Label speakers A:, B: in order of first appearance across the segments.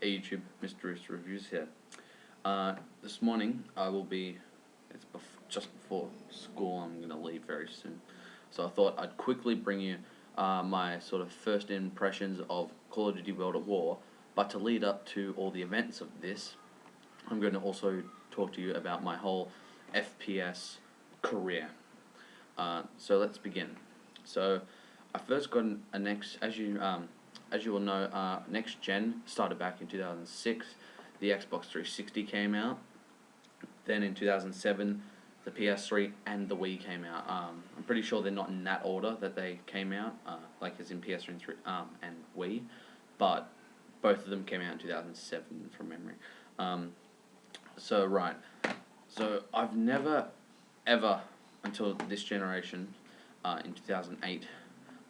A: Hey YouTube, MrRhysReviews here. This morning it's just before school. I'm going to leave very soon. So I thought I'd quickly bring you my sort of first impressions of Call of Duty World at War. But to lead up to all the events of this, I'm going to also talk to you about my whole FPS career. So let's begin. So I first got as you will know, next gen started back in 2006. The Xbox 360 came out. Then in 2007, the PS3 and the Wii came out. I'm pretty sure they're not in that order that they came out, like as in PS3 and Wii, but both of them came out in 2007 from memory. So I've never, ever, until this generation, in 2008,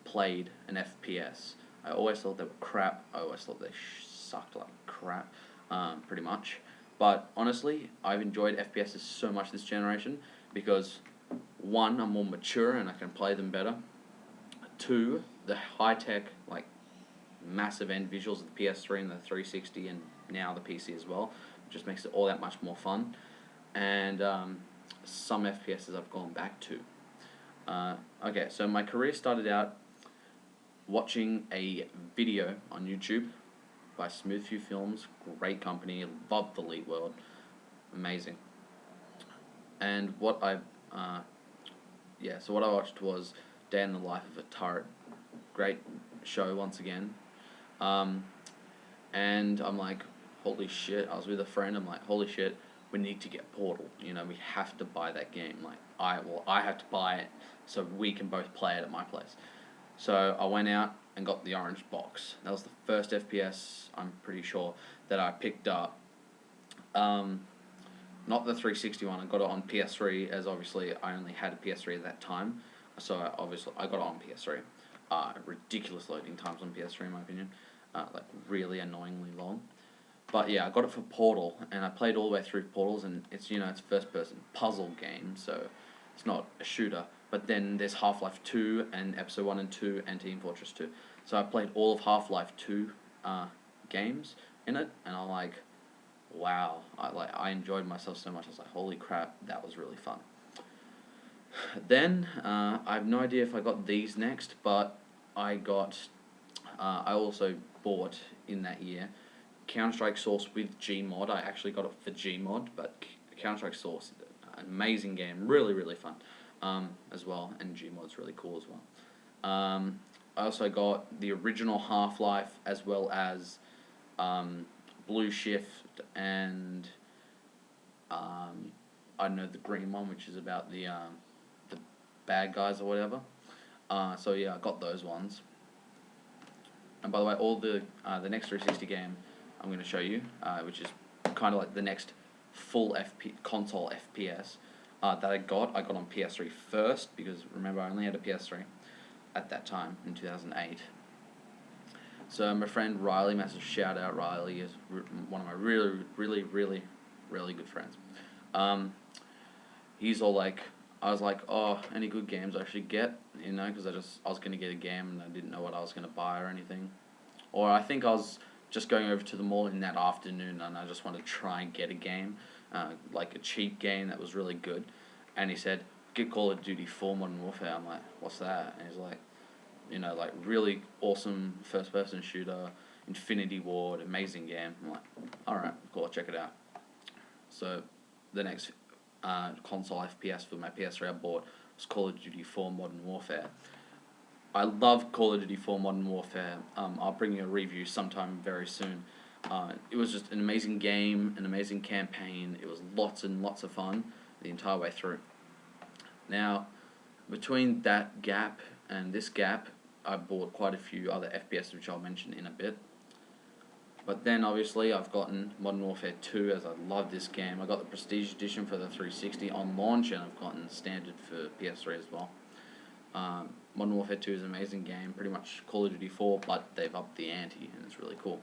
A: played an FPS. I always thought they were crap. I always thought they sucked like crap, pretty much. But honestly, I've enjoyed FPSs so much this generation because, one, I'm more mature and I can play them better. Two, the high-tech, like, massive end visuals of the PS3 and the 360 and now the PC as well just makes it all that much more fun. And some FPSs I've gone back to. Okay, so my career started out watching a video on YouTube by Smoothview Films, great company, love the Elite World, amazing. And what I watched was Day in the Life of a Turret, great show once again. And I'm like, holy shit! I was with a friend. I'm like, holy shit! We need to get Portal. You know, we have to buy that game. Like, I have to buy it so we can both play it at my place. So I went out and got the orange box. That was the first FPS, I'm pretty sure, that I picked up. Not the 360 one. I got it on PS3, as obviously I only had a PS3 at that time. So I got it on PS3. Ridiculous loading times on PS3 in my opinion. Like really annoyingly long. But yeah, I got it for Portal, and I played all the way through Portals, and it's a first-person puzzle game, so it's not a shooter. But then there's Half-Life 2 and Episode 1 and 2 and Team Fortress 2. So I played all of Half-Life 2 games in it, and I'm like, wow, I enjoyed myself so much. I was like, holy crap, that was really fun. Then I have no idea if I got these next, but I also bought in that year Counter-Strike Source with Gmod. I actually got it for Gmod, but Counter-Strike Source, an amazing game, really, really fun as well, and Gmod's really cool as well. I also got the original Half-Life as well as Blue Shift and I don't know, the green one, which is about the bad guys or whatever. So yeah, I got those ones. And by the way, all the next 360 game I'm going to show you, which is kind of like the next full console FPS that I got on PS3 first, because remember I only had a PS3 at that time in 2008. So my friend Riley, massive shout out, Riley is one of my really, really, really, really good friends. He's all like, I was like, oh, any good games I should get, because I was going to get a game and I didn't know what I was going to buy or anything. Or I think I was just going over to the mall in that afternoon and I just wanted to try and get a game, like a cheap game that was really good. And he said, get Call of Duty 4 Modern Warfare. I'm like, what's that? And he's like, like really awesome first-person shooter, Infinity Ward, amazing game. I'm like, alright, cool, I'll check it out. So the next console FPS for my PS3 I bought was Call of Duty 4 Modern Warfare. I love Call of Duty 4 Modern Warfare. I'll bring you a review sometime very soon. It was just an amazing game, an amazing campaign. It was lots and lots of fun the entire way through. Now, between that gap and this gap, I bought quite a few other FPS, which I'll mention in a bit. But then, obviously, I've gotten Modern Warfare 2, as I love this game. I got the Prestige Edition for the 360 on launch, and I've gotten Standard for PS3 as well. Modern Warfare 2 is an amazing game, pretty much Call of Duty 4, but they've upped the ante, and it's really cool.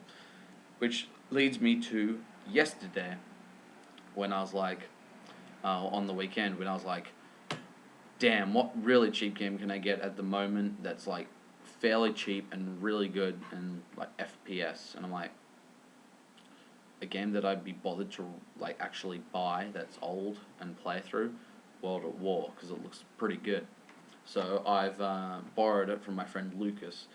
A: Which leads me to yesterday, when I was like, on the weekend, when I was like, damn, what really cheap game can I get at the moment that's like fairly cheap and really good and like FPS? And I'm like, a game that I'd be bothered to like actually buy that's old and play through, World at War, because it looks pretty good. So I've borrowed it from my friend Lucas.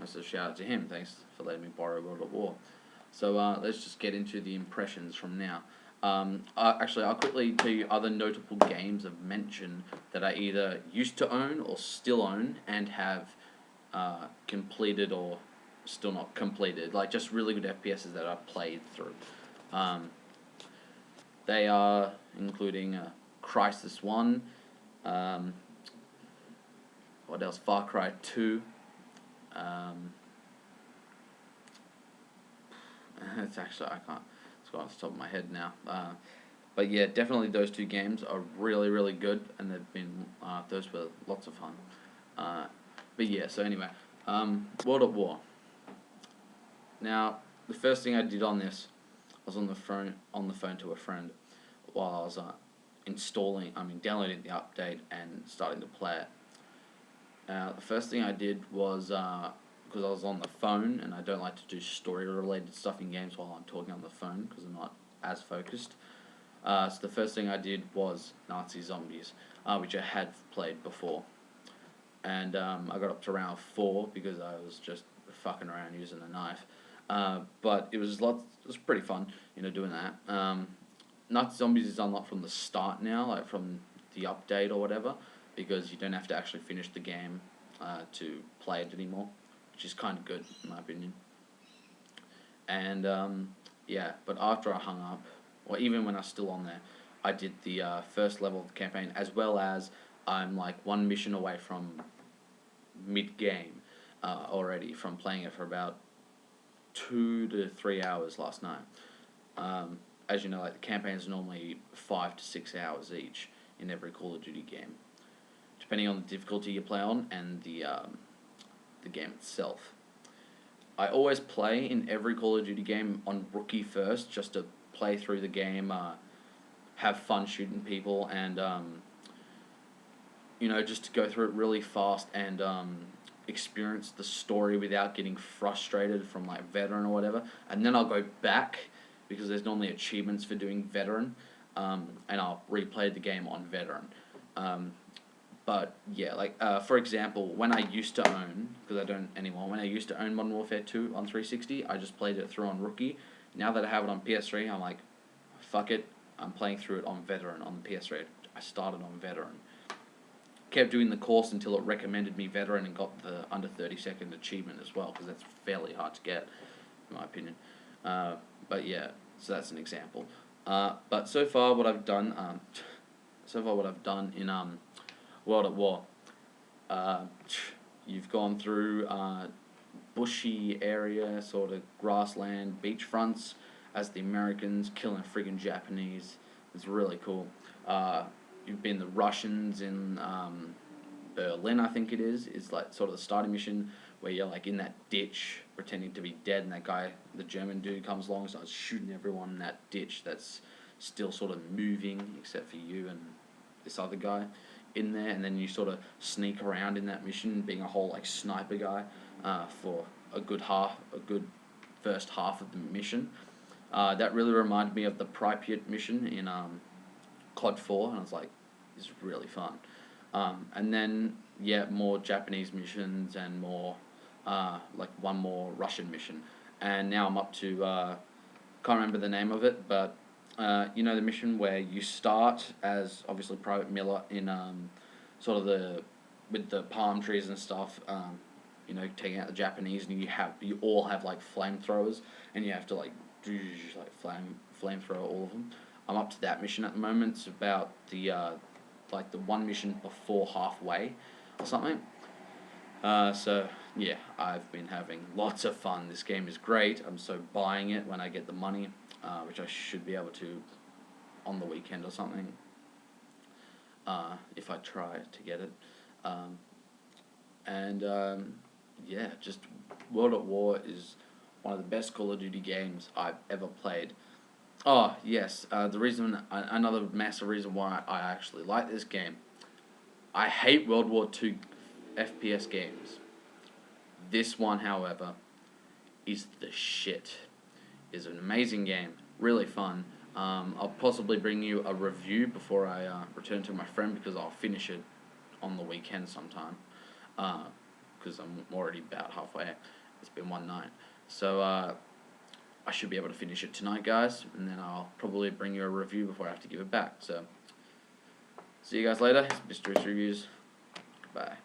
A: So shout out to him. Thanks for letting me borrow World at War. So let's just get into the impressions from now. Actually, I'll quickly tell you other notable games I've mentioned that I either used to own or still own and have completed or still not completed. Like just really good FPSs that I've played through. They are including Crysis 1, what else? Far Cry 2. It's actually, I can't, it's gone off the top of my head now. But yeah, definitely those two games are really, really good, and they've been, those were lots of fun. But yeah, so anyway, World at War. Now, the first thing I did on this, I was on the phone to a friend while I was downloading the update and starting to play it. The first thing I did was, because I was on the phone, and I don't like to do story-related stuff in games while I'm talking on the phone, because I'm not as focused. So the first thing I did was Nazi Zombies, which I had played before. And I got up to round 4 because I was just fucking around using a knife. But it was pretty fun, doing that. Nazi Zombies is unlocked from the start now, like from the update or whatever, because you don't have to actually finish the game to play it anymore, which is kind of good in my opinion. And yeah, but after I hung up, or even when I was still on there, I did the first level of the campaign, as well as I'm like one mission away from mid-game already, from playing it for about 2 to 3 hours last night. As you know, like the campaigns are normally 5 to 6 hours each in every Call of Duty game, depending on the difficulty you play on and the game itself. I always play in every Call of Duty game on Rookie first, just to play through the game, have fun shooting people, and just to go through it really fast and experience the story without getting frustrated from like veteran or whatever. And then I'll go back, because there's normally achievements for doing veteran, and I'll replay the game on veteran. But yeah, like for example, when I used to own, because I don't anymore, when I used to own Modern Warfare 2 on 360, I just played it through on Rookie. Now that I have it on PS3, I'm like, fuck it, I'm playing through it on veteran on the PS3. I started on veteran. Kept doing the course until it recommended me veteran, and got the under 30-second achievement as well, because that's fairly hard to get, in my opinion. But yeah, so that's an example. But so far what I've done, in World at War, you've gone through bushy area, sort of grassland, beach fronts, as the Americans killing friggin' Japanese. It's really cool. You've been the Russians in Berlin, I think it is. It's like sort of the starting mission where you're like in that ditch pretending to be dead, and that guy, the German dude, comes along and starts shooting everyone in that ditch that's still sort of moving, except for you and this other guy in there. And then you sort of sneak around in that mission, being a whole like sniper guy for a good first half of the mission. That really reminded me of the Pripyat mission in CoD 4, and I was like, this is really fun. And then, yeah, more Japanese missions, and more, like one more Russian mission. And now I'm up to, can't remember the name of it, but, the mission where you start as, obviously, Private Miller in, sort of with the palm trees and stuff, taking out the Japanese, and you all have, like, flamethrowers, and you have to, like flamethrower all of them. I'm up to that mission at the moment. It's about the one mission before halfway or something. So yeah, I've been having lots of fun. This game is great. I'm so buying it when I get the money, which I should be able to on the weekend or something, if I try to get it. Yeah, just World at War is one of the best Call of Duty games I've ever played. Oh, yes, another massive reason why I actually like this game. I hate World War II FPS games. This one, however, is the shit. is an amazing game, really fun. I'll possibly bring you a review before I return to my friend, because I'll finish it on the weekend sometime, because I'm already about halfway. It's been one night, so I should be able to finish it tonight, guys, and then I'll probably bring you a review before I have to give it back. So see you guys later. It's MrRhysReviews. Bye.